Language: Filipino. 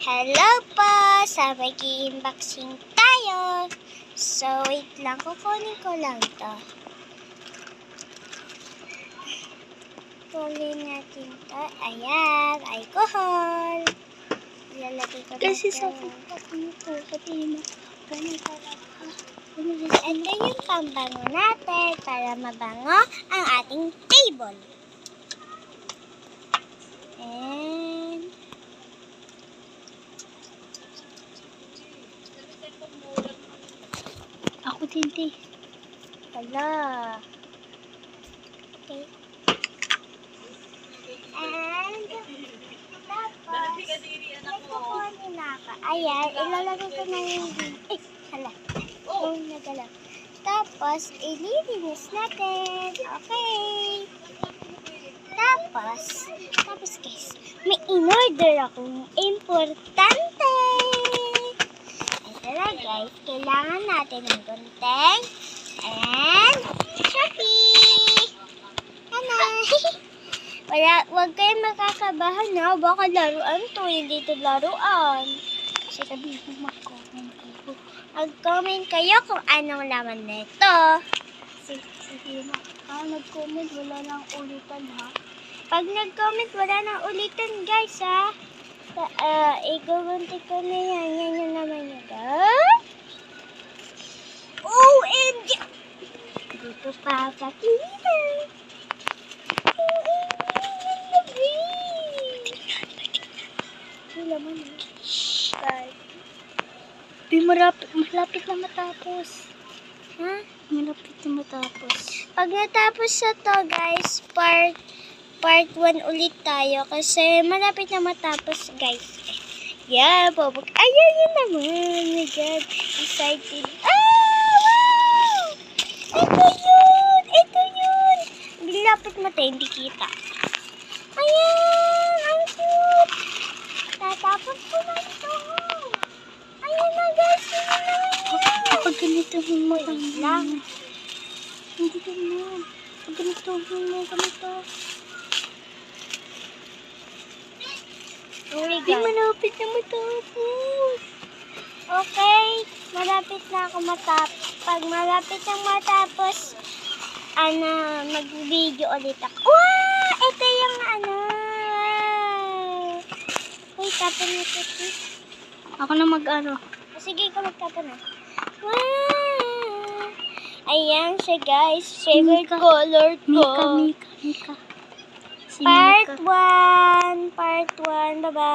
Hello po! Sa mag-i-unboxing tayo. So, wait lang. Kukunin ko lang to. Kunin natin to. Ayan. Alcohol. Ilalagay ko na Kasi to. sabi ko, sabihin mo, ganun talaga. Ito yung pambango natin para mabango ang ating table. And Ako din, te. hala. Okay. And tapos, kukunin na ako. Ayan, ilalagay ko na yung hala. Oh, nagala. Tapos, ililinis natin. Okay. Tapos guys, may in-order akong importante. Ito na guys, kailangan natin ng gunting and Shopee. Ano? Wag kayong makakabahan na, baka laruan to, hindi to laruan. Kasi sabihin mo, mag-comment kayo. Mag-comment kayo kung anong laman nito. Sabihin mo, nag-comment, wala lang ulitan, ha? Pag nag-comment, wala nang ulitin guys ha. Igugunti ko na yan. Yan yung naman yun guys. OMG! Dito pa pakita. Wala man eh. Guys. Malapit na matapos. Ha? Malapit na matapos. Pag natapos na to guys, part 1 ulit tayo kasi malapit na matapos guys. Yeah, babag. Ayan yun naman. My God. Excited. Wow! Ito yun! Ito yun! Bilapit mo tayo, hindi kita. Ayan! Ang cute! Tatapos ko na ito. Ayan na guys. Ayan na yun. Ako ganito mo lang. Hindi ganyan. Ganito mo, ganito. Hindi Malapit na matapos. Okay, malapit na ako matapos. Pag malapit na matapos, mag-video ulit ako. Wow! Ito yung Uy, tapon na ito. Ako na mag-ano. Sige, ikaw magtapon na. Wow! Ayan siya guys. Favorite color ko. Mika. Si Part Mika. 1. Bye-bye.